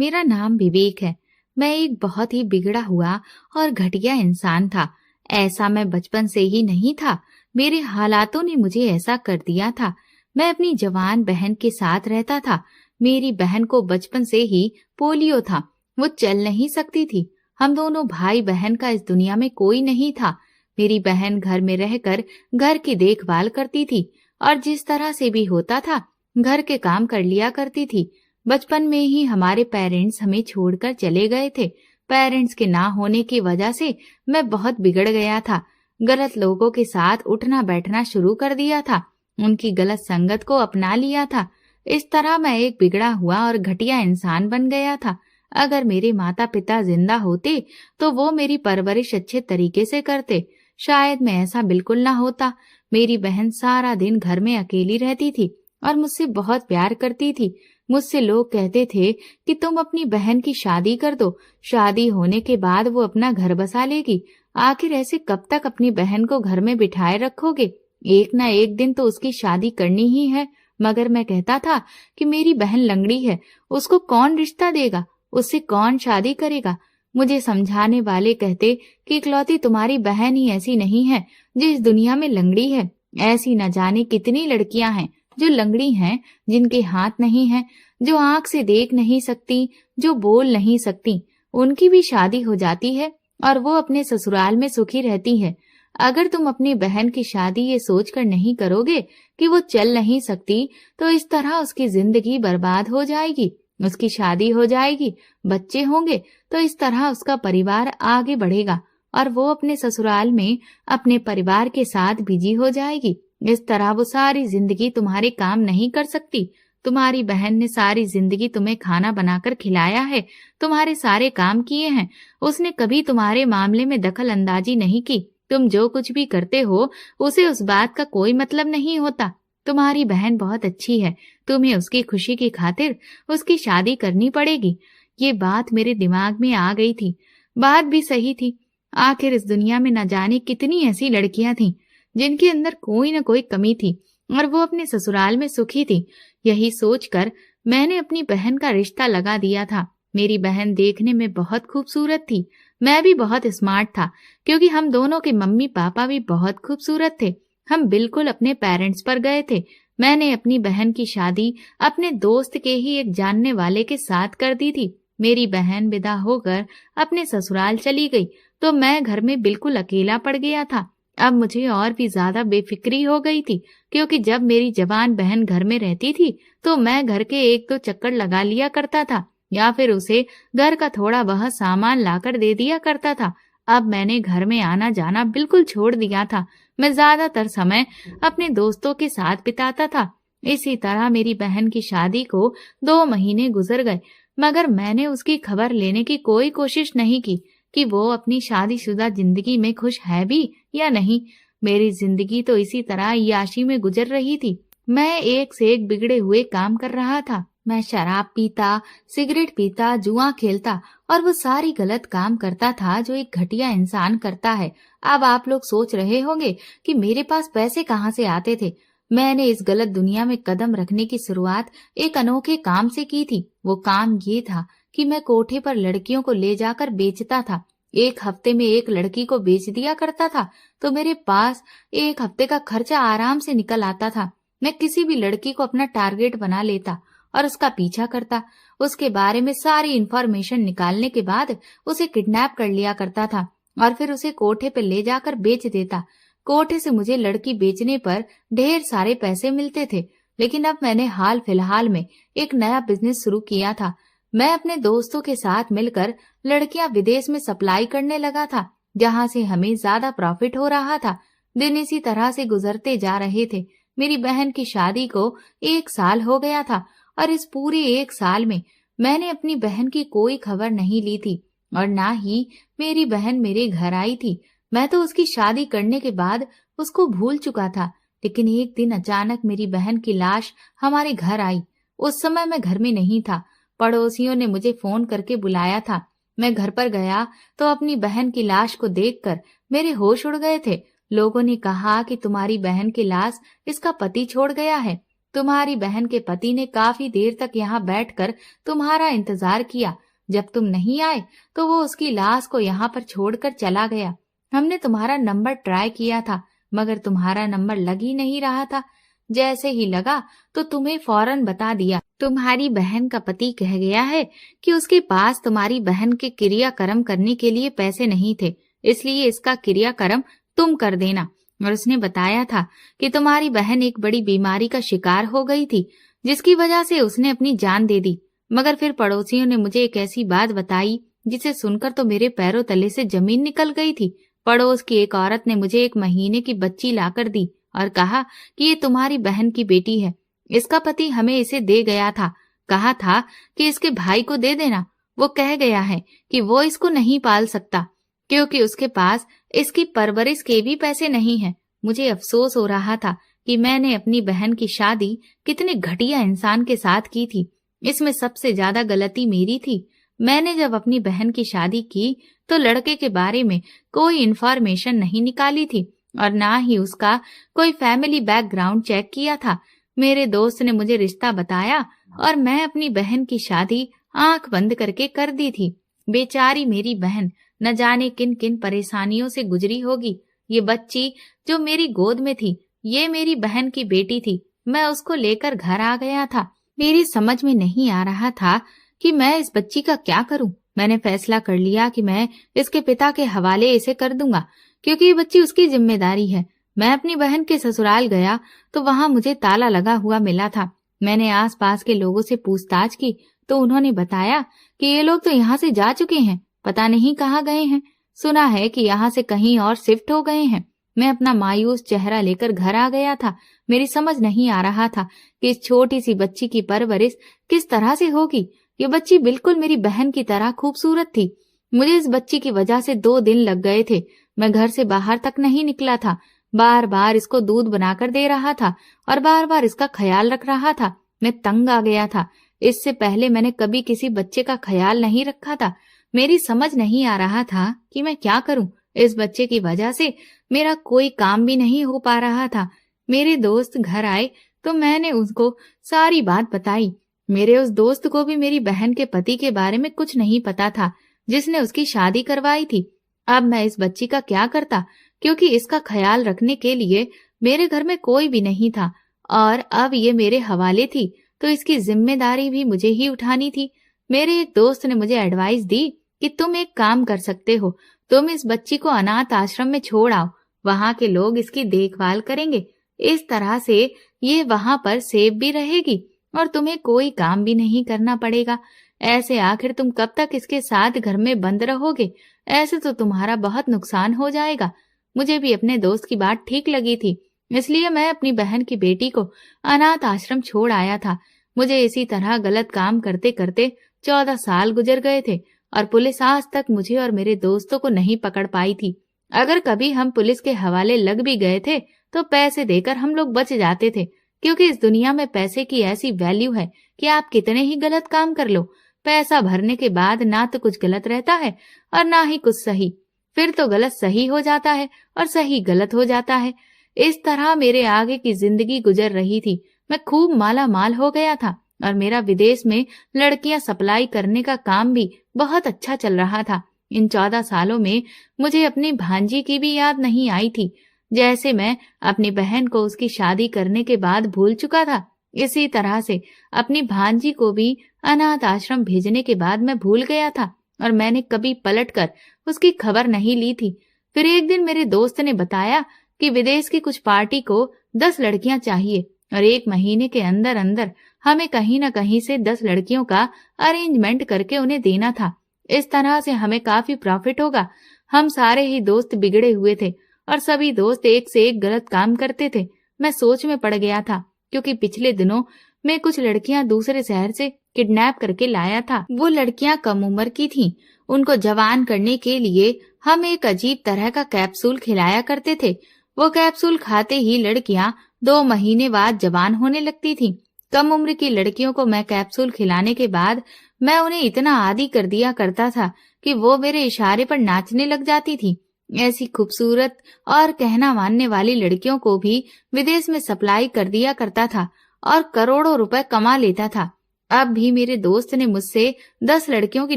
मेरा नाम विवेक है। मैं एक बहुत ही बिगड़ा हुआ और घटिया इंसान था। ऐसा मैं बचपन से ही नहीं था। मेरे हालातों ने मुझे ऐसा कर दिया था। मैं अपनी जवान बहन के साथ रहता था। मेरी बहन को बचपन से ही पोलियो था। वो चल नहीं सकती थी। हम दोनों भाई बहन का इस दुनिया में कोई नहीं था। मेरी बहन घर में रहकर घर की देखभाल करती थी और जिस तरह से भी होता था घर के काम कर लिया करती थी। बचपन में ही हमारे पेरेंट्स हमें छोड़कर चले गए थे। पेरेंट्स के ना होने की वजह से मैं बहुत बिगड़ गया था। गलत लोगों के साथ उठना बैठना शुरू कर दिया था। उनकी गलत संगत को अपना लिया था। इस तरह मैं एक बिगड़ा हुआ और घटिया इंसान बन गया था। अगर मेरे माता पिता जिंदा होते तो वो मेरी परवरिश अच्छे तरीके से करते। शायद मैं ऐसा बिल्कुल ना होता। मेरी बहन सारा दिन घर में अकेली रहती थी और मुझसे बहुत प्यार करती थी। मुझसे लोग कहते थे कि तुम अपनी बहन की शादी कर दो। शादी होने के बाद वो अपना घर बसा लेगी। आखिर ऐसे कब तक अपनी बहन को घर में बिठाए रखोगे? एक ना एक दिन तो उसकी शादी करनी ही है। मगर मैं कहता था कि मेरी बहन लंगड़ी है, उसको कौन रिश्ता देगा, उससे कौन शादी करेगा। मुझे समझाने वाले कहते कि इकलौती तुम्हारी बहन ही ऐसी नहीं है जो इस दुनिया में लंगड़ी है। ऐसी न जाने कितनी लड़कियां हैं जो लंगड़ी हैं, जिनके हाथ नहीं हैं, जो आंख से देख नहीं सकती, जो बोल नहीं सकती। उनकी भी शादी हो जाती है और वो अपने ससुराल में सुखी रहती है। अगर तुम अपनी बहन की शादी ये सोचकर नहीं करोगे कि वो चल नहीं सकती, तो इस तरह उसकी जिंदगी बर्बाद हो जाएगी। उसकी शादी हो जाएगी, बच्चे होंगे, तो इस तरह उसका परिवार आगे बढ़ेगा और वो अपने ससुराल में अपने परिवार के साथ बिजी हो जाएगी। इस तरह वो सारी जिंदगी तुम्हारे काम नहीं कर सकती। तुम्हारी बहन ने सारी जिंदगी तुम्हें खाना बनाकर खिलाया है, तुम्हारे सारे काम किए हैं। उसने कभी तुम्हारे मामले में दखल अंदाजी नहीं की। तुम जो कुछ भी करते हो उसे उस बात का कोई मतलब नहीं होता। तुम्हारी बहन बहुत अच्छी है, तुम्हें उसकी खुशी की खातिर उसकी शादी करनी पड़ेगी। ये बात मेरे दिमाग में आ गई थी। बात भी सही थी। आखिर इस दुनिया में न जाने कितनी ऐसी लड़कियां थीं जिनके अंदर कोई न कोई कमी थी और वो अपने ससुराल में सुखी थी। यही सोचकर मैंने अपनी बहन का रिश्ता लगा दिया था। मेरी बहन देखने में बहुत खूबसूरत थी। मैं भी बहुत स्मार्ट था, क्योंकि हम दोनों के मम्मी पापा भी बहुत खूबसूरत थे। हम बिल्कुल अपने पेरेंट्स पर गए थे। मैंने अपनी बहन की शादी अपने दोस्त के ही एक जानने वाले के साथ कर दी थी। मेरी बहन विदा होकर अपने ससुराल चली गई तो मैं घर में बिल्कुल अकेला पड़ गया था। अब मुझे और भी ज्यादा बेफिक्री हो गई थी, क्योंकि जब मेरी जवान बहन घर में रहती थी तो मैं घर के एक दो चक्कर लगा लिया करता था या फिर उसे घर का थोड़ा वह सामान लाकर दे दिया करता था। अब मैंने घर में आना जाना बिल्कुल छोड़ दिया था। मैं ज्यादातर समय अपने दोस्तों के साथ बिताता था। इसी तरह मेरी बहन की शादी को 2 महीने गुजर गए, मगर मैंने उसकी खबर लेने की कोई कोशिश नहीं की कि वो अपनी शादीशुदा जिंदगी में खुश है भी या नहीं। मेरी जिंदगी तो इसी तरह याशी में गुजर रही थी। मैं एक से एक बिगड़े हुए काम कर रहा था। मैं शराब पीता, सिगरेट पीता, जुआ खेलता और वो सारी गलत काम करता था जो एक घटिया इंसान करता है। अब आप लोग सोच रहे होंगे कि मेरे पास पैसे कहाँ से आते थे। मैंने इस गलत दुनिया में कदम रखने की शुरुआत एक अनोखे काम से की थी। वो काम ये था कि मैं कोठे पर लड़कियों को ले जाकर बेचता था। एक हफ्ते में एक लड़की को बेच दिया करता था तो मेरे पास एक हफ्ते का खर्चा आराम से निकल आता था। मैं किसी भी लड़की को अपना टारगेट बना लेता और उसका पीछा करता। उसके बारे में सारी इंफॉर्मेशन निकालने के बाद उसे किडनैप कर लिया करता था और फिर उसे कोठे पे ले जाकर बेच देता। कोठे से मुझे लड़की बेचने पर ढेर सारे पैसे मिलते थे। लेकिन अब मैंने हाल फिलहाल में एक नया बिजनेस शुरू किया था। मैं अपने दोस्तों के साथ मिलकर लड़कियां विदेश में सप्लाई करने लगा था, जहां से हमें ज्यादा प्रॉफिट हो रहा था। दिन इसी तरह से गुजरते जा रहे थे। मेरी बहन की शादी को 1 साल हो गया था और इस पूरे 1 साल में मैंने अपनी बहन की कोई खबर नहीं ली थी और ना ही मेरी बहन मेरे घर आई थी। मैं तो उसकी शादी करने के बाद उसको भूल चुका था। लेकिन एक दिन अचानक मेरी बहन की लाश हमारे घर आई। उस समय मैं घर में नहीं था। पड़ोसियों ने मुझे फोन करके बुलाया था। मैं घर पर गया तो अपनी बहन की लाश को देखकर मेरे होश उड़ गए थे। लोगों ने कहा कि तुम्हारी बहन की लाश इसका पति छोड़ गया है। तुम्हारी बहन के पति ने काफी देर तक यहाँ बैठकर तुम्हारा इंतजार किया। जब तुम नहीं आए तो वो उसकी लाश को यहाँ पर छोड़कर चला गया। हमने तुम्हारा नंबर ट्राई किया था, मगर तुम्हारा नंबर लग ही नहीं रहा था। जैसे ही लगा तो तुम्हें फौरन बता दिया। तुम्हारी बहन का पति कह गया है कि उसके पास तुम्हारी बहन के क्रियाक्रम करने के लिए पैसे नहीं थे, इसलिए इसका क्रियाक्रम तुम कर देना। और उसने बताया था कि तुम्हारी बहन एक बड़ी बीमारी का शिकार हो गई थी, जिसकी वजह से उसने अपनी जान दे दी। मगर फिर पड़ोसियों ने मुझे एक ऐसी बात बताई जिसे सुनकर तो मेरे पैरों तले से जमीन निकल गई थी। पड़ोस की एक औरत ने मुझे 1 महीने की बच्ची लाकर दी और कहा कि ये तुम्हारी बहन की बेटी है। इसका पति हमें इसे दे गया था, कहा था कि इसके भाई को दे देना। वो कह गया है कि वो इसको नहीं पाल सकता क्योंकि उसके पास इसकी परवरिश के भी पैसे नहीं हैं। मुझे अफसोस हो रहा था कि मैंने अपनी बहन की शादी कितने घटिया इंसान के साथ की थी। इसमें सबसे ज्यादा गलती मेरी थी। मैंने जब अपनी बहन की शादी की तो लड़के के बारे में कोई इन्फॉर्मेशन नहीं निकाली थी और ना ही उसका कोई फैमिली बैकग्राउंड चेक किया था। मेरे दोस्त ने मुझे रिश्ता बताया और मैं अपनी बहन की शादी आंख बंद करके कर दी थी। बेचारी मेरी बहन न जाने किन किन परेशानियों से गुजरी होगी। ये बच्ची जो मेरी गोद में थी, ये मेरी बहन की बेटी थी। मैं उसको लेकर घर आ गया था। मेरी समझ में नहीं आ रहा था कि मैं इस बच्ची का क्या करूं। मैंने फैसला कर लिया कि मैं इसके पिता के हवाले इसे कर दूंगा, क्योंकि ये बच्ची उसकी जिम्मेदारी है। मैं अपनी बहन के ससुराल गया तो वहां मुझे ताला लगा हुआ मिला था। मैंने आसपास के लोगों से पूछताछ की तो उन्होंने बताया कि ये लोग तो यहाँ से जा चुके हैं, पता नहीं कहाँ गए हैं। सुना है कि यहाँ से कहीं और शिफ्ट हो गए हैं। मैं अपना मायूस चेहरा लेकर घर आ गया था। मेरी समझ नहीं आ रहा था कि इस छोटी सी बच्ची की परवरिश किस तरह से होगी। ये बच्ची बिल्कुल मेरी बहन की तरह खूबसूरत थी। मुझे इस बच्ची की वजह से 2 दिन लग गए थे। मैं घर से बाहर तक नहीं निकला था। बार बार इसको दूध बनाकर दे रहा था और बार बार इसका ख्याल रख रहा था। मैं तंग आ गया था। इससे पहले मैंने कभी किसी बच्चे का ख्याल नहीं रखा था। मेरी समझ नहीं आ रहा था कि मैं क्या करूं। इस बच्चे की वजह से मेरा कोई काम भी नहीं हो पा रहा था। मेरे दोस्त घर आए तो मैंने उसको सारी बात बताई। मेरे उस दोस्त को भी मेरी बहन के पति के बारे में कुछ नहीं पता था, जिसने उसकी शादी करवाई थी। अब मैं इस बच्ची का क्या करता, क्योंकि इसका ख्याल रखने के लिए मेरे घर में कोई भी नहीं था और अब ये मेरे हवाले थी, तो इसकी जिम्मेदारी भी मुझे ही उठानी थी। मेरे एक दोस्त ने मुझे एडवाइस दी कि तुम एक काम कर सकते हो, तुम इस बच्ची को अनाथ आश्रम में छोड़ आओ, वहां के लोग इसकी देखभाल करेंगे। इस तरह से ये वहां पर सेफ भी रहेगी और तुम्हें कोई काम भी नहीं करना पड़ेगा। ऐसे आखिर तुम कब तक इसके साथ घर में बंद रहोगे? ऐसे तो तुम्हारा बहुत नुकसान हो जाएगा। मुझे भी अपने दोस्त की बात ठीक लगी थी, इसलिए मैं अपनी बहन की बेटी को अनाथ आश्रम छोड़ आया था। मुझे इसी तरह गलत काम करते करते 14 साल गुजर गए थे और पुलिस आज तक मुझे और मेरे दोस्तों को नहीं पकड़ पाई थी। अगर कभी हम पुलिस के हवाले लग भी गए थे तो पैसे देकर हम लोग बच जाते थे, क्योंकि इस दुनिया में पैसे की ऐसी वैल्यू है कि आप कितने ही गलत काम कर लो, पैसा भरने के बाद ना तो कुछ गलत रहता है और ना ही कुछ सही। फिर तो गलत सही हो जाता है और सही गलत हो जाता है। इस तरह मेरे आगे की जिंदगी गुजर रही थी। मैं खूब माला माल हो गया था और मेरा विदेश में लड़कियां सप्लाई करने का काम भी बहुत अच्छा चल रहा था। इन 14 सालों में मुझे अपनी भांजी की भी याद नहीं आई थी। जैसे मैं अपनी बहन को उसकी शादी करने के बाद भूल चुका था, इसी तरह से अपनी भांजी को भी अनाथ आश्रम भेजने के बाद मैं भूल गया था और मैंने कभी पलटकर उसकी खबर नहीं ली थी। फिर एक दिन मेरे दोस्त ने बताया कि विदेश की कुछ पार्टी को 10 लड़कियां चाहिए और 1 महीने के अंदर अंदर हमें कहीं न कहीं से 10 लड़कियों का अरेंजमेंट करके उन्हें देना था। इस तरह से हमें काफी प्रॉफिट होगा। हम सारे ही दोस्त बिगड़े हुए थे और सभी दोस्त एक से एक गलत काम करते थे। मैं सोच में पड़ गया था, क्योंकि पिछले दिनों में कुछ लड़कियां दूसरे शहर से किडनैप करके लाया था। वो लड़कियां कम उम्र की थीं। उनको जवान करने के लिए हम एक अजीब तरह का कैप्सूल खिलाया करते थे। वो कैप्सूल खाते ही लड़कियां 2 महीने बाद जवान होने लगती थीं। कम उम्र की लड़कियों को मैं कैप्सूल खिलाने के बाद मैं उन्हें इतना आदी कर दिया करता था कि वो मेरे इशारे पर नाचने लग जाती थी। ऐसी खूबसूरत और कहना मानने वाली लड़कियों को भी विदेश में सप्लाई कर दिया करता था और करोड़ों रुपए कमा लेता था। अब भी मेरे दोस्त ने मुझसे 10 लड़कियों की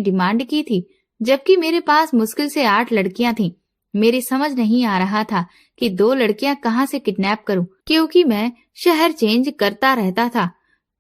डिमांड की थी, जबकि मेरे पास मुश्किल से 8 लड़कियां थीं। मेरी समझ नहीं आ रहा था कि 2 लड़कियां कहाँ से किडनैप करूं, क्योंकि मैं शहर चेंज करता रहता था।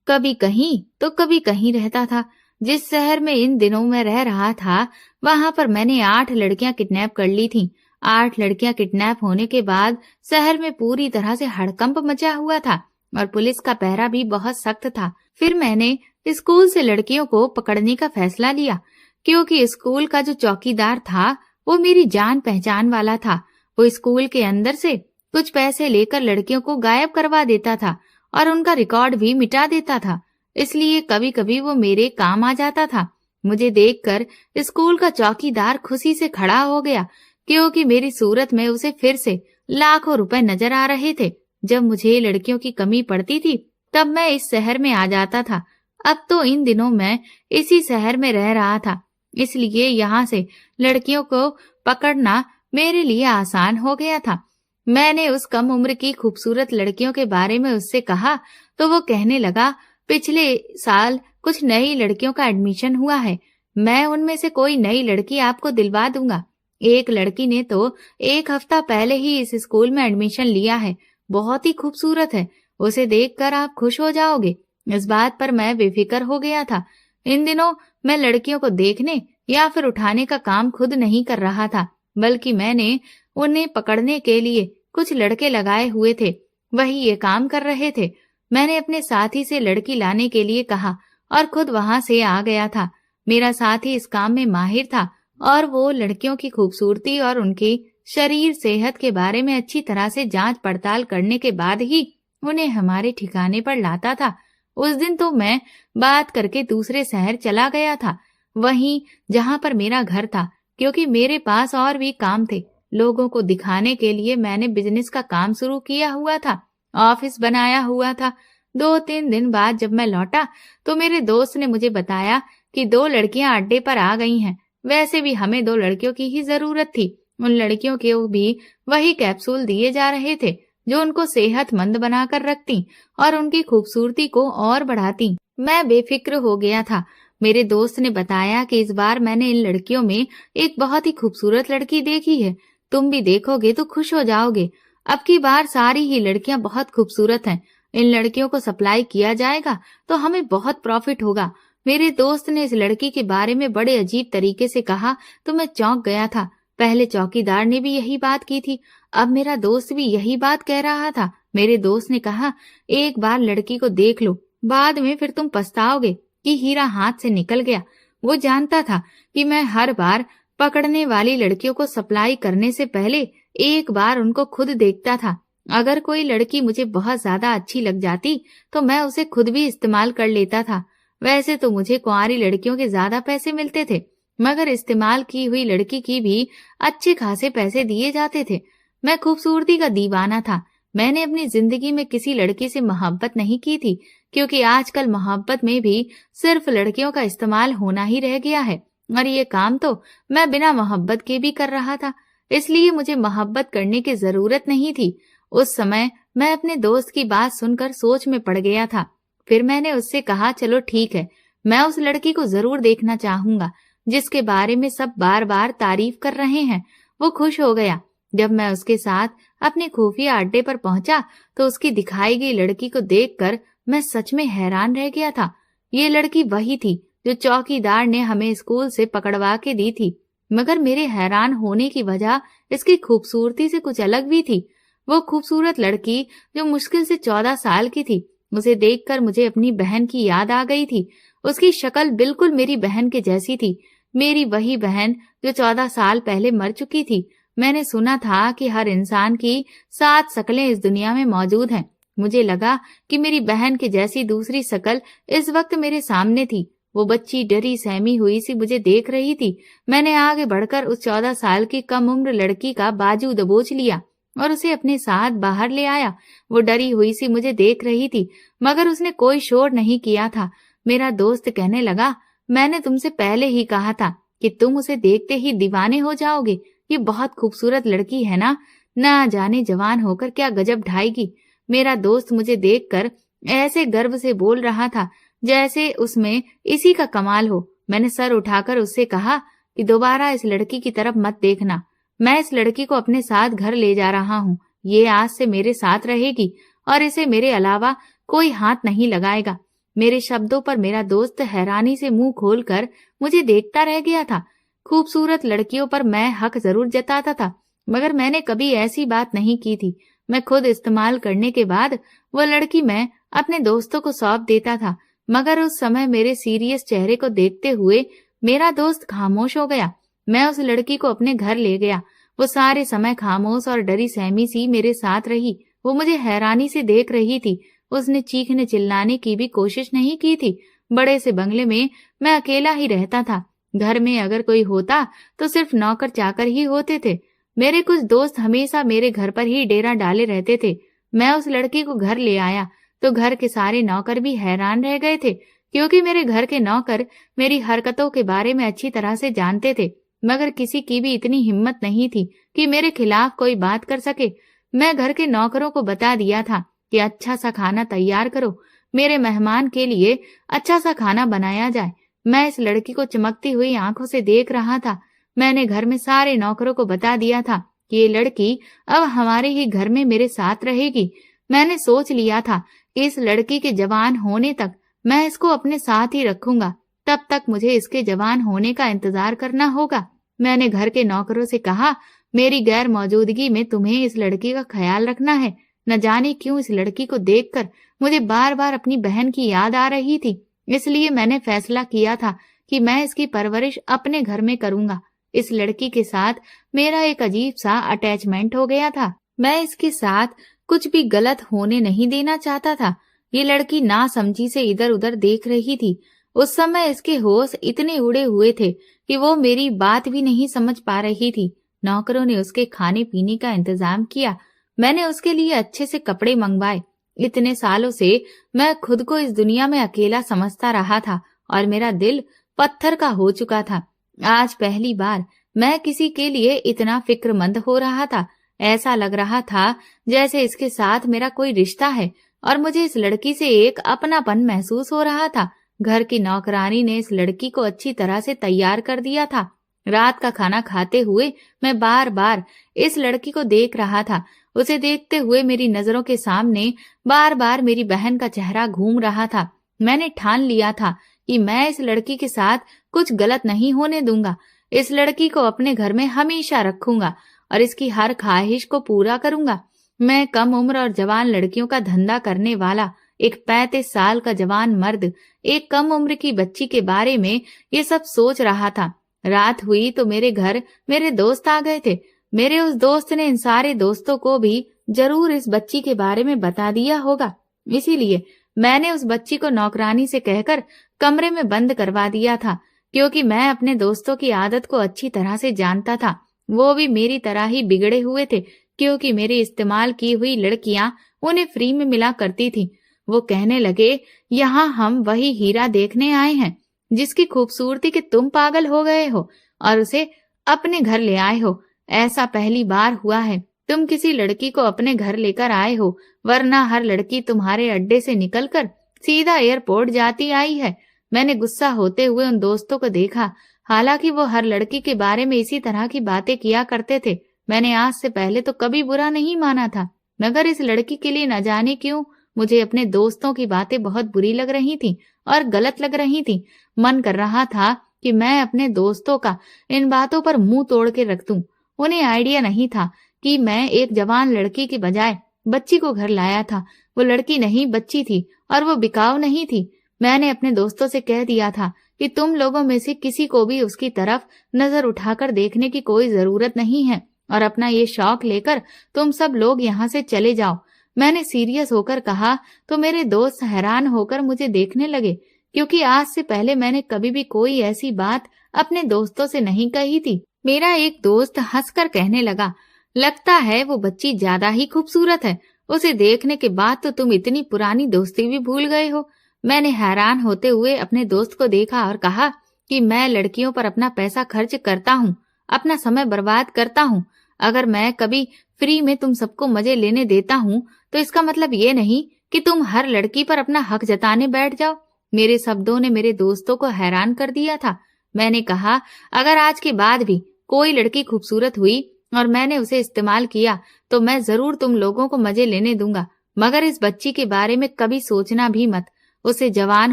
कभी कहीं तो कभी कहीं रहता था। जिस शहर में इन दिनों मैं रह रहा था, वहां पर मैंने 8 लड़कियां किडनैप कर ली थीं। 8 लड़कियां किडनैप होने के बाद शहर में पूरी तरह से हड़कंप मचा हुआ था और पुलिस का पहरा भी बहुत सख्त था। फिर मैंने स्कूल से लड़कियों को पकड़ने का फैसला लिया, क्योंकि स्कूल का जो चौकीदार था वो मेरी जान पहचान वाला था। वो स्कूल के अंदर से कुछ पैसे लेकर लड़कियों को गायब करवा देता था और उनका रिकॉर्ड भी मिटा देता था। इसलिए कभी कभी वो मेरे काम आ जाता था। मुझे देखकर स्कूल का चौकीदार खुशी से खड़ा हो गया, क्योंकि मेरी सूरत में उसे फिर से लाखों रुपए नजर आ रहे थे। जब मुझे लड़कियों की कमी पड़ती थी तब मैं इस शहर में आ जाता था। अब तो इन दिनों मैं इसी शहर में रह रहा था, इसलिए यहाँ से लड़कियों को पकड़ना मेरे लिए आसान हो गया था। मैंने उस कम उम्र की खूबसूरत लड़कियों के बारे में उससे कहा तो वो कहने लगा, पिछले साल कुछ नई लड़कियों का एडमिशन हुआ है, मैं उनमें से कोई नई लड़की आपको दिलवा दूंगा। एक लड़की ने तो 1 हफ्ता पहले ही इस स्कूल में एडमिशन लिया है, बहुत ही खूबसूरत है, उसे देखकर आप खुश हो जाओगे। इस बात पर मैं बेफिक्र हो गया था। इन दिनों मैं लड़कियों को देखने या फिर उठाने का काम खुद नहीं कर रहा था, बल्कि मैंने उन्हें पकड़ने के लिए कुछ लड़के लगाए हुए थे, वही ये काम कर रहे थे। मैंने अपने साथी से लड़की लाने के लिए कहा और खुद वहां से आ गया था। मेरा साथी इस काम में माहिर था और वो लड़कियों की खूबसूरती और उनकी शरीर सेहत के बारे में अच्छी तरह से जांच पड़ताल करने के बाद ही उन्हें हमारे ठिकाने पर लाता था। उस दिन तो मैं बात करके दूसरे शहर चला गया था, वहीं जहां पर मेरा घर था, क्योंकि मेरे पास और भी काम थे। लोगों को दिखाने के लिए मैंने बिजनेस का काम शुरू किया हुआ था, ऑफिस बनाया हुआ था। 2-3 दिन बाद जब मैं लौटा तो मेरे दोस्त ने मुझे बताया कि 2 लड़कियां अड्डे पर आ गई हैं। वैसे भी हमें 2 लड़कियों की ही जरूरत थी। उन लड़कियों को भी वही कैप्सूल दिए जा रहे थे जो उनको सेहतमंद बनाकर रखती और उनकी खूबसूरती को और बढ़ाती। मैं बेफिक्र हो गया था। मेरे दोस्त ने बताया कि इस बार मैंने इन लड़कियों में एक बहुत ही खूबसूरत लड़की देखी है, तुम भी देखोगे तो खुश हो जाओगे। अब की बार सारी ही लड़कियां बहुत खूबसूरत हैं। इन लड़कियों को सप्लाई किया जाएगा तो हमें बहुत प्रॉफिट होगा। मेरे दोस्त ने इस लड़की के बारे में बड़े अजीब तरीके से कहा तो मैं चौंक गया था। पहले चौकीदार ने भी यही बात की थी, अब मेरा दोस्त भी यही बात कह रहा था। मेरे दोस्त ने कहा, एक बार लड़की को देख लो, बाद में फिर तुम पछताओगे कि हीरा हाथ से निकल गया। वो जानता था कि मैं हर बार पकड़ने वाली लड़कियों को सप्लाई करने से पहले एक बार उनको खुद देखता था। अगर कोई लड़की मुझे बहुत ज्यादा अच्छी लग जाती तो मैं उसे खुद भी इस्तेमाल कर लेता था। वैसे तो मुझे कुंवारी लड़कियों के ज्यादा पैसे मिलते थे, मगर इस्तेमाल की हुई लड़की की भी अच्छे खासे पैसे दिए जाते थे। मैं खूबसूरती का दीवाना था। मैंने अपनी जिंदगी में किसी लड़की से मोहब्बत नहीं की थी, क्योंकि आजकल मोहब्बत में भी सिर्फ लड़कियों का इस्तेमाल होना ही रह गया है, और ये काम तो मैं बिना मोहब्बत के भी कर रहा था, इसलिए मुझे मोहब्बत करने की जरूरत नहीं थी। उस समय मैं अपने दोस्त की बात सुनकर सोच में पड़ गया था। फिर मैंने उससे कहा, चलो ठीक है, मैं उस लड़की को जरूर देखना चाहूंगा जिसके बारे में सब बार बार तारीफ कर रहे हैं। वो खुश हो गया। जब मैं उसके साथ अपने खुफिया अड्डे पर पहुंचा तो उसकी दिखाई गई लड़की को देखकर मैं सच में हैरान रह गया था। ये लड़की वही थी जो चौकीदार ने हमें स्कूल से पकड़वा के दी थी, मगर मेरे हैरान होने की वजह इसकी खूबसूरती से कुछ अलग भी थी। वो खूबसूरत लड़की जो मुश्किल से 14 साल की थी, उसे देखकर मुझे अपनी बहन की याद आ गई थी। उसकी शक्ल बिल्कुल मेरी बहन के जैसी थी, मेरी वही बहन जो 14 साल पहले मर चुकी थी। मैंने सुना था कि हर इंसान की 7 शक्लें इस दुनिया में मौजूद हैं। मुझे लगा कि मेरी बहन की जैसी दूसरी शक्ल इस वक्त मेरे सामने थी। वो बच्ची डरी सहमी हुई सी मुझे देख रही थी। मैंने आगे बढ़कर उस 14 साल की कम उम्र लड़की का बाजू दबोच लिया और उसे अपने साथ बाहर ले आया। वो डरी हुई सी मुझे देख रही थी, मगर उसने कोई शोर नहीं किया था। मेरा दोस्त कहने लगा, मैंने तुमसे पहले ही कहा था कि तुम उसे देखते ही दीवाने हो जाओगे। ये बहुत खूबसूरत लड़की है ना जाने जवान होकर क्या गजब ढाएगी। मेरा दोस्त मुझे देखकर ऐसे गर्व से बोल रहा था जैसे उसमें इसी का कमाल हो। मैंने सर उठाकर उससे कहा कि दोबारा इस लड़की की तरफ मत देखना। मैं इस लड़की को अपने साथ घर ले जा रहा हूँ। ये आज से मेरे साथ रहेगी और इसे मेरे अलावा कोई हाथ नहीं लगाएगा। मेरे शब्दों पर मेरा दोस्त हैरानी से मुंह खोलकर मुझे देखता रह गया था। खूबसूरत लड़कियों पर मैं हक जरूर जताता था, मगर मैंने कभी ऐसी बात नहीं की थी। मैं खुद इस्तेमाल करने के बाद वो लड़की मैं अपने दोस्तों को सौंप देता था, मगर उस समय मेरे सीरियस चेहरे को देखते हुए मेरा दोस्त खामोश हो गया। मैं उस लड़की को अपने घर ले गया। वो सारे समय खामोश और डरी सहमी सी मेरे साथ रही। वो मुझे हैरानी से देख रही थी। उसने चीखने चिल्लाने की भी कोशिश नहीं की थी। बड़े से बंगले में मैं अकेला ही रहता था। घर में अगर कोई होता तो सिर्फ नौकर चाकर ही होते थे। मेरे कुछ दोस्त हमेशा मेरे घर पर ही डेरा डाले रहते थे। मैं उस लड़की को घर ले आया तो घर के सारे नौकर भी हैरान रह गए थे, क्योंकि मेरे घर के नौकर मेरी हरकतों के बारे में अच्छी तरह से जानते थे, मगर किसी की भी इतनी हिम्मत नहीं थी कि मेरे खिलाफ कोई बात कर सके। मैं घर के नौकरों को बता दिया था कि अच्छा सा खाना तैयार करो, मेरे मेहमान के लिए अच्छा सा खाना बनाया जाए। मैं इस लड़की को चमकती हुई आंखों से देख रहा था। मैंने घर में सारे नौकरों को बता दिया था कि ये लड़की अब हमारे ही घर में मेरे साथ रहेगी। मैंने सोच लिया था कि इस लड़की के जवान होने तक मैं इसको अपने साथ ही रखूंगा। तब तक मुझे इसके जवान होने का इंतजार करना होगा। मैंने घर के नौकरों से कहा, मेरी गैर मौजूदगी में तुम्हें इस लड़की का ख्याल रखना है। न जाने क्यों इस लड़की को देखकर मुझे बार बार अपनी बहन की याद आ रही थी, इसलिए मैंने फैसला किया था कि मैं इसकी परवरिश अपने घर में करूंगा। इस लड़की के साथ मेरा एक अजीब सा अटैचमेंट हो गया था। मैं इसके साथ कुछ भी गलत होने नहीं देना चाहता था। ये लड़की नासमझी से इधर उधर देख रही थी। उस समय इसके होश इतने उड़े हुए थे कि वो मेरी बात भी नहीं समझ पा रही थी। नौकरों ने उसके खाने पीने का इंतजाम किया। मैंने उसके लिए अच्छे से कपड़े मंगवाए। इतने सालों से मैं खुद को इस दुनिया में अकेला समझता रहा था और मेरा दिल पत्थर का हो चुका था। आज पहली बार मैं किसी के लिए इतना फिक्रमंद हो रहा था। ऐसा लग रहा था जैसे इसके साथ मेरा कोई रिश्ता है और मुझे इस लड़की से एक अपनापन महसूस हो रहा था। घर की नौकरानी ने इस लड़की को अच्छी तरह से तैयार कर दिया था। रात का खाना खाते हुए मैं बार बार इस लड़की को देख रहा था। उसे देखते हुए मेरी नजरों के सामने बार बार मेरी बहन का चेहरा घूम रहा था। मैंने ठान लिया था कि मैं इस लड़की के साथ कुछ गलत नहीं होने दूंगा। इस लड़की को अपने घर में हमेशा रखूंगा और इसकी हर ख्वाहिश को पूरा करूंगा। मैं कम उम्र और जवान लड़कियों का धंधा करने वाला एक 35 साल का जवान मर्द एक कम उम्र की बच्ची के बारे में ये सब सोच रहा था। रात हुई तो मेरे घर मेरे दोस्त आ गए थे। मेरे उस दोस्त ने इन सारे दोस्तों को भी जरूर इस बच्ची के बारे में बता दिया होगा, इसीलिए मैंने उस बच्ची को नौकरानी से कहकर कमरे में बंद करवा दिया था, क्योंकि मैं अपने दोस्तों की आदत को अच्छी तरह से जानता था। वो भी मेरी तरह ही बिगड़े हुए थे, क्योंकि मेरी इस्तेमाल की हुई लड़कियां उन्हें फ्री में मिला करती थी। वो कहने लगे, यहाँ हम वही हीरा देखने आए हैं जिसकी खूबसूरती के तुम पागल हो गए हो और उसे अपने घर ले आए हो। ऐसा पहली बार हुआ है तुम किसी लड़की को अपने घर लेकर आए हो, वरना हर लड़की तुम्हारे अड्डे से निकलकर सीधा एयरपोर्ट जाती आई है। मैंने गुस्सा होते हुए उन दोस्तों को देखा। हालांकि वो हर लड़की के बारे में इसी तरह की बातें किया करते थे। मैंने आज से पहले तो कभी बुरा नहीं माना था, मगर इस लड़की के लिए न जाने क्यों मुझे अपने दोस्तों की बातें बहुत बुरी लग रही थी और गलत लग रही थी। मन कर रहा था कि मैं अपने दोस्तों का इन बातों पर मुंह तोड़ के रख दूं। उन्हें आइडिया नहीं था कि मैं एक जवान लड़की के बजाय बच्ची को घर लाया था। वो लड़की नहीं बच्ची थी और वो बिकाऊ नहीं थी। मैंने अपने दोस्तों से कह दिया था कि तुम लोगों में से किसी को भी उसकी तरफ नजर उठाकर देखने की कोई जरूरत नहीं है और अपना ये शौक लेकर तुम सब लोग यहाँ से चले जाओ। मैंने सीरियस होकर कहा तो मेरे दोस्त हैरान होकर मुझे देखने लगे, क्योंकि आज से पहले मैंने कभी भी कोई ऐसी बात अपने दोस्तों से नहीं कही थी। मेरा एक दोस्त हंसकर कहने लगा, लगता है वो बच्ची ज्यादा ही खूबसूरत है। उसे देखने के बाद तो तुम इतनी पुरानी दोस्ती भी भूल गए हो। मैंने हैरान होते हुए अपने दोस्त को देखा और कहा कि मैं लड़कियों पर अपना पैसा खर्च करता हूँ, अपना समय बर्बाद करता हूँ। अगर मैं कभी फ्री में तुम सबको मजे लेने देता हूँ तो इसका मतलब ये नहीं कि तुम हर लड़की पर अपना हक जताने बैठ जाओ। मेरे शब्दों ने मेरे दोस्तों को हैरान कर दिया था। मैंने कहा, अगर आज के बाद भी कोई लड़की खूबसूरत हुई और मैंने उसे इस्तेमाल किया तो मैं जरूर तुम लोगों को मजे लेने दूंगा, मगर इस बच्ची के बारे में कभी सोचना भी मत। उसे जवान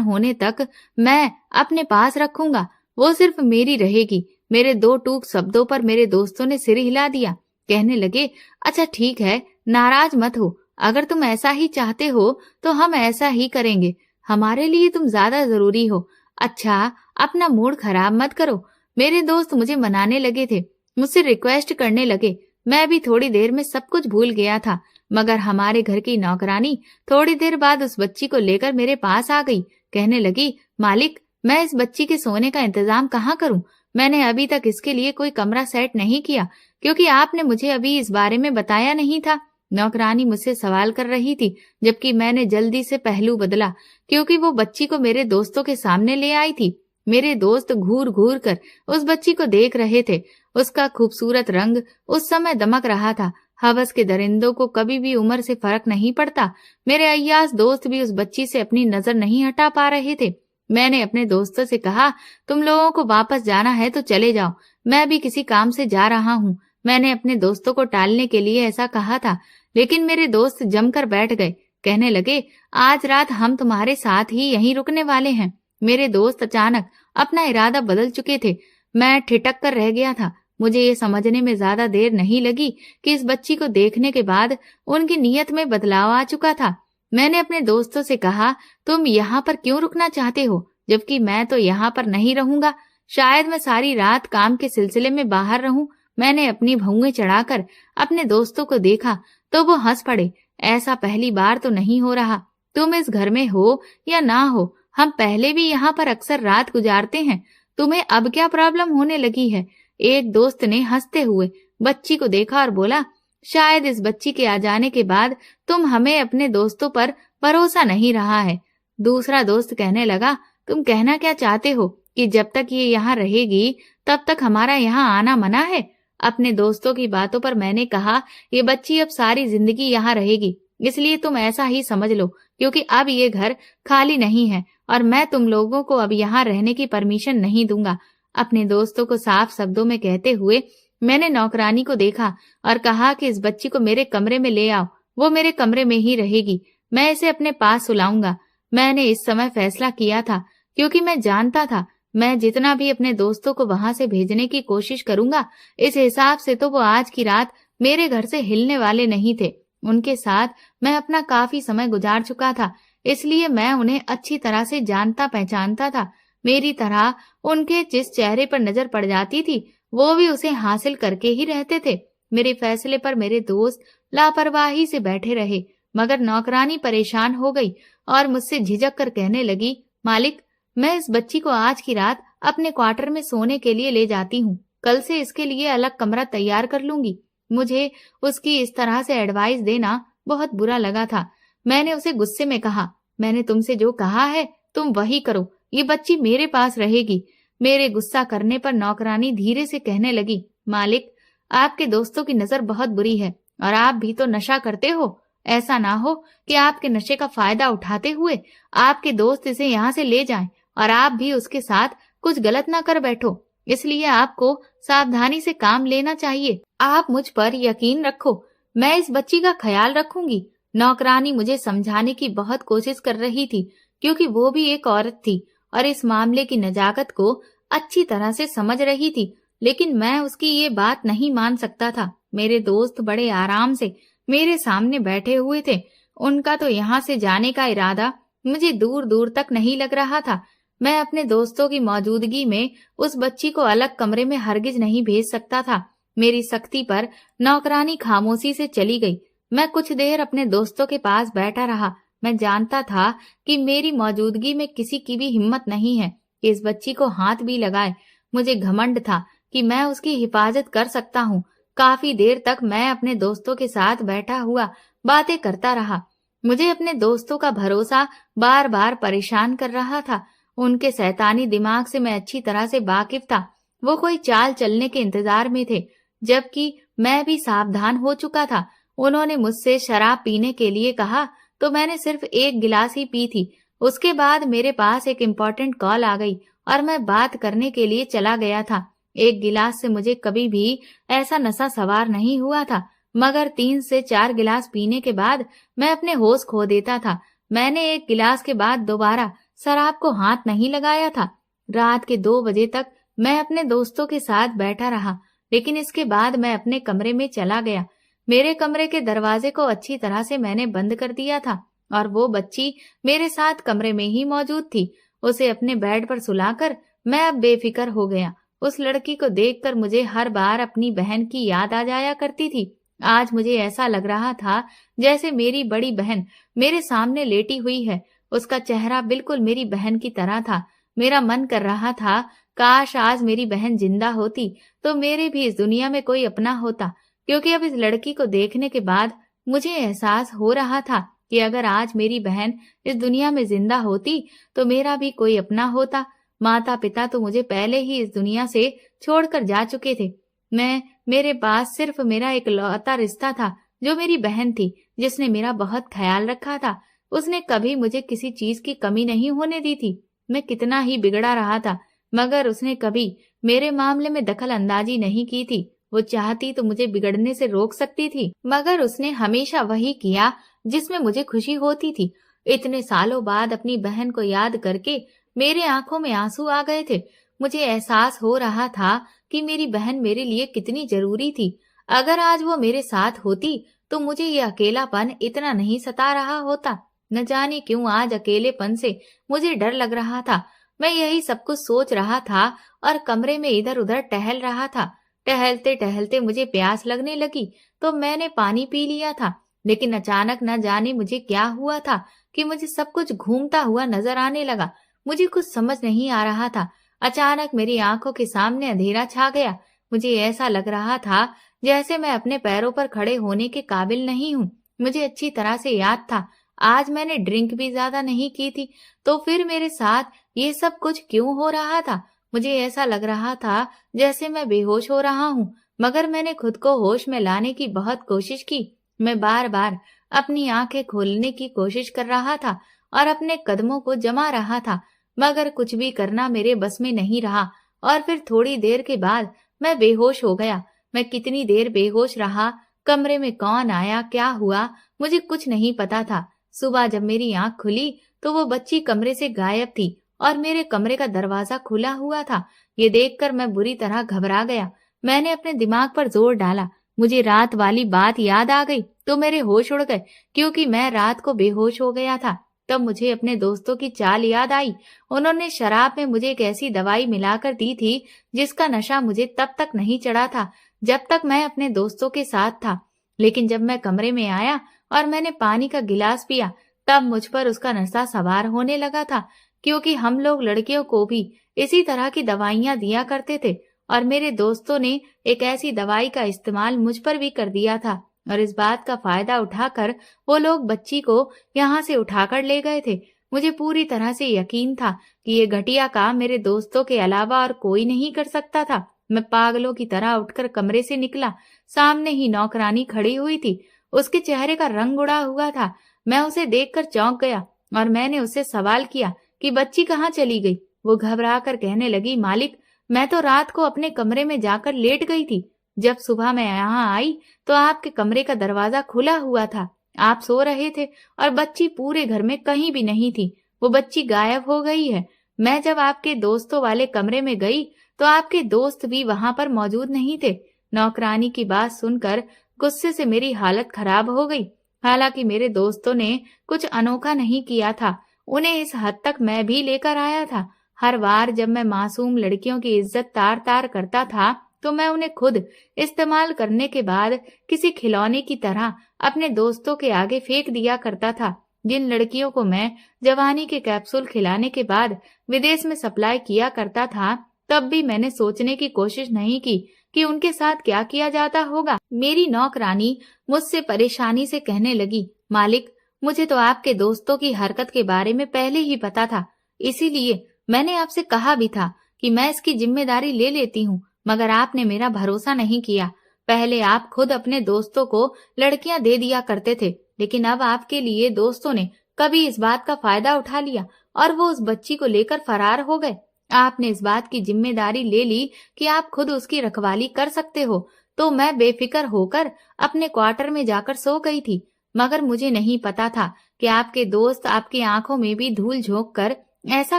होने तक मैं अपने पास रखूंगा, वो सिर्फ मेरी रहेगी। मेरे दो टूक शब्दों पर मेरे दोस्तों ने सिर हिला दिया। कहने लगे, अच्छा ठीक है, नाराज मत हो, अगर तुम ऐसा ही चाहते हो तो हम ऐसा ही करेंगे। हमारे लिए तुम ज्यादा जरूरी हो। अच्छा, अपना मूड खराब मत करो। मेरे दोस्त मुझे मनाने लगे थे, मुझसे रिक्वेस्ट करने लगे। मैं भी थोड़ी देर में सब कुछ भूल गया था, मगर हमारे घर की नौकरानी थोड़ी देर बाद उस बच्ची को लेकर मेरे पास आ गई। कहने लगी, मालिक, मैं इस बच्ची के सोने का इंतजाम कहाँ करूं? मैंने अभी तक इसके लिए कोई कमरा सेट नहीं किया, क्योंकि आपने मुझे अभी इस बारे में बताया नहीं था। नौकरानी मुझसे सवाल कर रही थी, जबकि मैंने जल्दी से पहलू बदला, क्योंकि वो बच्ची को मेरे दोस्तों के सामने ले आई थी। मेरे दोस्त घूर घूर कर उस बच्ची को देख रहे थे। उसका खूबसूरत रंग उस समय दमक रहा था। हवस के दरिंदों को कभी भी उम्र से फर्क नहीं पड़ता। मेरे अय्यास दोस्त भी उस बच्ची से अपनी नजर नहीं हटा पा रहे थे। मैंने अपने दोस्तों से कहा, तुम लोगों को वापस जाना है तो चले जाओ, मैं भी किसी काम से जा रहा हूँ। मैंने अपने दोस्तों को टालने के लिए ऐसा कहा था, लेकिन मेरे दोस्त जमकर बैठ गए। कहने लगे, आज रात हम तुम्हारे साथ ही यहीं रुकने वाले हैं। मेरे दोस्त अचानक अपना इरादा बदल चुके थे। मैं ठिठक कर रह गया था। मुझे ये समझने में ज्यादा देर नहीं लगी कि इस बच्ची को देखने के बाद उनकी नीयत में बदलाव आ चुका था। मैंने अपने दोस्तों से कहा, तुम यहाँ पर क्यों रुकना चाहते हो, जबकि मैं तो यहाँ पर नहीं रहूंगा। शायद मैं सारी रात काम के सिलसिले में बाहर रहूं। मैंने अपनी भौंगे चढ़ाकर अपने दोस्तों को देखा तो वो हंस पड़े। ऐसा पहली बार तो नहीं हो रहा। तुम इस घर में हो या ना हो, हम पहले भी यहाँ पर अक्सर रात गुजारते हैं। तुम्हें अब क्या प्रॉब्लम होने लगी है? एक दोस्त ने हंसते हुए बच्ची को देखा और बोला, शायद इस बच्ची के आ जाने के बाद तुम हमें अपने दोस्तों पर भरोसा नहीं रहा है। दूसरा दोस्त कहने लगा, तुम कहना क्या चाहते हो कि जब तक ये यहाँ रहेगी तब तक हमारा यहाँ आना मना है? अपने दोस्तों की बातों पर मैंने कहा, ये बच्ची अब सारी जिंदगी यहाँ रहेगी, इसलिए तुम ऐसा ही समझ लो, क्योंकि अब ये घर खाली नहीं है और मैं तुम लोगों को अब यहाँ रहने की परमिशन नहीं दूंगा। अपने दोस्तों को साफ शब्दों में कहते हुए मैंने नौकरानी को देखा और कहा कि इस बच्ची को मेरे कमरे में ले आओ, वो मेरे कमरे में ही रहेगी, मैं इसे अपने पास सुलाऊंगा। मैंने इस समय फैसला किया था, क्योंकि मैं जानता था मैं जितना भी अपने दोस्तों को वहां से भेजने की कोशिश करूंगा, इस हिसाब से तो वो आज की रात मेरे घर से हिलने वाले नहीं थे। उनके साथ मैं अपना काफी समय गुजार चुका था, इसलिए मैं उन्हें अच्छी तरह से जानता पहचानता था। मेरी तरह उनके जिस चेहरे पर नजर पड़ जाती थी, वो भी उसे हासिल करके ही रहते थे। मेरे फैसले पर मेरे दोस्त लापरवाही से बैठे रहे, मगर नौकरानी परेशान हो गई और मुझसे झिझक कर कहने लगी, मालिक, मैं इस बच्ची को आज की रात अपने क्वार्टर में सोने के लिए ले जाती हूँ। कल से इसके लिए अलग कमरा तैयार कर लूंगी। मुझे उसकी इस तरह से एडवाइस देना बहुत बुरा लगा था। मैंने उसे गुस्से में कहा, मैंने तुमसे जो कहा है तुम वही करो, ये बच्ची मेरे पास रहेगी। मेरे गुस्सा करने पर नौकरानी धीरे से कहने लगी, मालिक, आपके दोस्तों की नजर बहुत बुरी है और आप भी तो नशा करते हो। ऐसा ना हो कि आपके नशे का फायदा उठाते हुए आपके दोस्त इसे यहाँ से ले जाएं और आप भी उसके साथ कुछ गलत ना कर बैठो। इसलिए आपको सावधानी से काम लेना चाहिए। आप मुझ पर यकीन रखो, मैं इस बच्ची का ख्याल रखूंगी। नौकरानी मुझे समझाने की बहुत कोशिश कर रही थी, क्योंकि वो भी एक औरत थी और इस मामले की नजाकत को अच्छी तरह से समझ रही थी, लेकिन मैं उसकी ये बात नहीं मान सकता था। मेरे दोस्त बड़े आराम से मेरे सामने बैठे हुए थे। उनका तो यहाँ से जाने का इरादा मुझे दूर दूर तक नहीं लग रहा था। मैं अपने दोस्तों की मौजूदगी में उस बच्ची को अलग कमरे में हरगिज नहीं भेज सकता था। मेरी सख्ती पर नौकरानी खामोशी से चली गई। मैं कुछ देर अपने दोस्तों के पास बैठा रहा। मैं जानता था कि मेरी मौजूदगी में किसी की भी हिम्मत नहीं है कि इस बच्ची को हाथ भी लगाए। मुझे घमंड था कि मैं उसकी हिफाजत कर सकता हूँ। काफी देर तक मैं अपने दोस्तों के साथ बैठा हुआ बातें करता रहा। मुझे अपने दोस्तों का भरोसा बार बार परेशान कर रहा था। उनके शैतानी दिमाग से मैं अच्छी तरह से वाकिफ था। वो कोई चाल चलने के इंतजार में थे, जबकि मैं भी सावधान हो चुका था। उन्होंने मुझसे शराब पीने के लिए कहा तो मैंने सिर्फ एक गिलास ही पी थी। उसके बाद मेरे पास एक इम्पोर्टेंट कॉल आ गई और मैं बात करने के लिए चला गया था। एक गिलास से मुझे कभी भी ऐसा नशा सवार नहीं हुआ था, मगर 3 से 4 गिलास पीने के बाद मैं अपने होश खो देता था। मैंने एक गिलास के बाद दोबारा शराब को हाथ नहीं लगाया था। रात के 2 बजे तक मैं अपने दोस्तों के साथ बैठा रहा, लेकिन इसके बाद मैं अपने कमरे में चला गया। मेरे कमरे के दरवाजे को अच्छी तरह से मैंने बंद कर दिया था और वो बच्ची मेरे साथ कमरे में ही मौजूद थी। उसे अपने बेड पर सुलाकर मैं अब बेफिक्र हो गया। उस लड़की को देखकर मुझे हर बार अपनी बहन की याद आ जाया करती थी। आज मुझे ऐसा लग रहा था जैसे मेरी बड़ी बहन मेरे सामने लेटी हुई है। उसका चेहरा बिल्कुल मेरी बहन की तरह था। मेरा मन कर रहा था, काश आज मेरी बहन जिंदा होती तो मेरे भी इस दुनिया में कोई अपना होता, क्योंकि अब इस लड़की को देखने के बाद मुझे एहसास हो रहा था कि अगर आज मेरी बहन इस दुनिया में जिंदा होती तो मेरा भी कोई अपना होता। माता पिता तो मुझे पहले ही इस दुनिया से छोड़कर जा चुके थे। मेरे पास सिर्फ मेरा एक लौता रिश्ता था, जो मेरी बहन थी, जिसने मेरा बहुत ख्याल रखा था। उसने कभी मुझे किसी चीज की कमी नहीं होने दी थी। मैं कितना ही बिगड़ा रहा था, मगर उसने कभी मेरे मामले में दखल अंदाजी नहीं की थी। वो चाहती तो मुझे बिगड़ने से रोक सकती थी, मगर उसने हमेशा वही किया जिसमें मुझे खुशी होती थी। इतने सालों बाद अपनी बहन को याद करके मेरे आंखों में आंसू आ गए थे। मुझे एहसास हो रहा था कि मेरी बहन मेरे लिए कितनी जरूरी थी। अगर आज वो मेरे साथ होती तो मुझे ये अकेलापन इतना नहीं सता रहा होता। न जाने क्यों आज अकेलेपन से मुझे डर लग रहा था। मैं यही सब कुछ सोच रहा था और कमरे में इधर उधर टहल रहा था। टहलते टहलते मुझे प्यास लगने लगी तो मैंने पानी पी लिया था। लेकिन अचानक न जाने मुझे क्या हुआ था कि मुझे सब कुछ घूमता हुआ नजर आने लगा। मुझे कुछ समझ नहीं आ रहा था। अचानक मेरी आंखों के सामने अंधेरा छा गया। मुझे ऐसा लग रहा था जैसे मैं अपने पैरों पर खड़े होने के काबिल नहीं हूँ। मुझे अच्छी तरह से याद था, आज मैंने ड्रिंक भी ज्यादा नहीं की थी, तो फिर मेरे साथ ये सब कुछ क्यों हो रहा था। मुझे ऐसा लग रहा था जैसे मैं बेहोश हो रहा हूँ, मगर मैंने खुद को होश में लाने की बहुत कोशिश की। मैं बार बार अपनी आंखें खोलने की कोशिश कर रहा था और अपने कदमों को जमा रहा था, मगर कुछ भी करना मेरे बस में नहीं रहा। और फिर थोड़ी देर के बाद मैं बेहोश हो गया। मैं कितनी देर बेहोश रहा, कमरे में कौन आया, क्या हुआ, मुझे कुछ नहीं पता था। सुबह जब मेरी आंख खुली तो वो बच्ची कमरे से गायब थी और मेरे कमरे का दरवाजा खुला हुआ था। ये देखकर मैं बुरी तरह घबरा गया। मैंने अपने दिमाग पर जोर डाला। मुझे रात वाली बात याद आ गई तो मेरे होश उड़ गए, क्योंकि मैं रात को बेहोश हो गया था। तब मुझे अपने दोस्तों की चाल याद आई। उन्होंने शराब में मुझे एक ऐसी दवाई मिलाकर दी थी जिसका नशा मुझे तब तक नहीं चढ़ा था जब तक मैं अपने दोस्तों के साथ था। लेकिन जब मैं कमरे में आया और मैंने पानी का गिलास पिया, तब मुझ पर उसका नशा सवार होने लगा था, क्योंकि हम लोग लड़कियों को भी इसी तरह की दवाइयां दिया करते थे और मेरे दोस्तों ने एक ऐसी दवाई का इस्तेमाल मुझ पर भी कर दिया था और इस बात का फायदा उठाकर वो लोग बच्ची को यहाँ से उठाकर ले गए थे। मुझे पूरी तरह से यकीन था कि ये घटिया काम मेरे दोस्तों के अलावा और कोई नहीं कर सकता था। मैं पागलों की तरह उठकर कमरे से निकला। सामने ही नौकरानी खड़ी हुई थी। उसके चेहरे का रंग उड़ा हुआ था। मैं उसे देखकर चौंक गया और मैंने उससे सवाल किया कि बच्ची कहाँ चली गई। वो घबरा कर कहने लगी, मालिक, मैं तो रात को अपने कमरे में जाकर लेट गई थी। जब सुबह मैं यहाँ आई तो आपके कमरे का दरवाजा खुला हुआ था। आप सो रहे थे और बच्ची पूरे घर में कहीं भी नहीं थी। वो बच्ची गायब हो गई है। मैं जब आपके दोस्तों वाले कमरे में गई तो आपके दोस्त भी वहां पर मौजूद नहीं थे। नौकरानी की बात सुनकर गुस्से से मेरी हालत खराब हो गई। हालांकि मेरे दोस्तों ने कुछ अनोखा नहीं किया था, उन्हें इस हद तक मैं भी लेकर आया था। हर बार जब मैं मासूम लड़कियों की इज्जत तार तार करता था तो मैं उन्हें खुद इस्तेमाल करने के बाद किसी खिलौने की तरह अपने दोस्तों के आगे फेंक दिया करता था। जिन लड़कियों को मैं जवानी के कैप्सूल खिलाने के बाद विदेश में सप्लाई किया करता था, तब भी मैंने सोचने की कोशिश नहीं की कि उनके साथ क्या किया जाता होगा। मेरी नौकरानी मुझसे परेशानी से कहने लगी, मालिक, मुझे तो आपके दोस्तों की हरकत के बारे में पहले ही पता था, इसीलिए मैंने आपसे कहा भी था कि मैं इसकी जिम्मेदारी ले लेती हूँ, मगर आपने मेरा भरोसा नहीं किया। पहले आप खुद अपने दोस्तों को लड़कियां दे दिया करते थे, लेकिन अब आपके लिए दोस्तों ने कभी इस बात का फायदा उठा लिया और वो उस बच्ची को लेकर फरार हो गए। आपने इस बात की जिम्मेदारी ले ली कि आप खुद उसकी रखवाली कर सकते हो, तो मैं बेफिक्र होकर अपने क्वार्टर में जाकर सो गई थी। मगर मुझे नहीं पता था कि आपके दोस्त आपकी आंखों में भी धूल झोंक कर ऐसा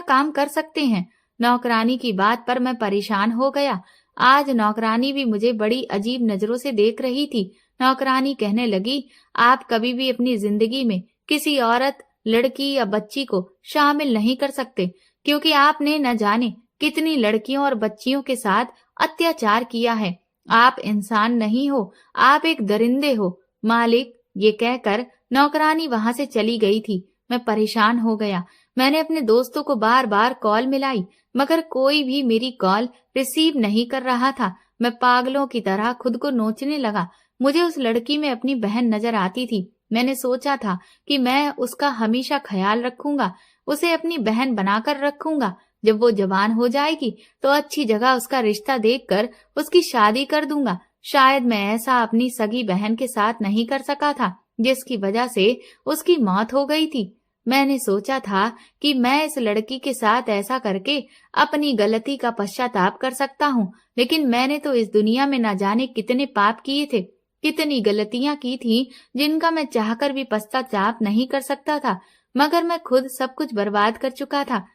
काम कर सकते हैं। नौकरानी की बात पर मैं परेशान हो गया। आज नौकरानी भी मुझे बड़ी अजीब नजरों से देख रही थी। नौकरानी कहने लगी, आप कभी भी अपनी जिंदगी में किसी औरत, लड़की या बच्ची को शामिल नहीं कर सकते, क्योंकि आपने न जाने कितनी लड़कियों और बच्चियों के साथ अत्याचार किया है। आप इंसान नहीं हो, आप एक दरिंदे हो। मालिक, ये कहकर नौकरानी वहां से चली गई थी। मैं परेशान हो गया। मैंने अपने दोस्तों को बार बार कॉल मिलाई, मगर कोई भी मेरी कॉल रिसीव नहीं कर रहा था। मैं पागलों की तरह खुद को नोचने लगा। मुझे उस लड़की में अपनी बहन नजर आती थी। मैंने सोचा था कि मैं उसका हमेशा ख्याल रखूंगा, उसे अपनी बहन बनाकर रखूंगा। जब वो जवान हो जाएगी तो अच्छी जगह उसका रिश्ता देखकर उसकी शादी कर दूंगा। शायद मैं ऐसा अपनी सगी बहन के साथ नहीं कर सका था, जिसकी वजह से उसकी मौत हो गई थी। मैंने सोचा था कि मैं इस लड़की के साथ ऐसा करके अपनी गलती का पश्चाताप कर सकता हूँ, लेकिन मैंने तो इस दुनिया में न जाने कितने पाप किए थे, कितनी गलतियां की थी, जिनका मैं चाहकर भी पश्चाताप नहीं कर सकता था। मगर मैं खुद सब कुछ बर्बाद कर चुका था।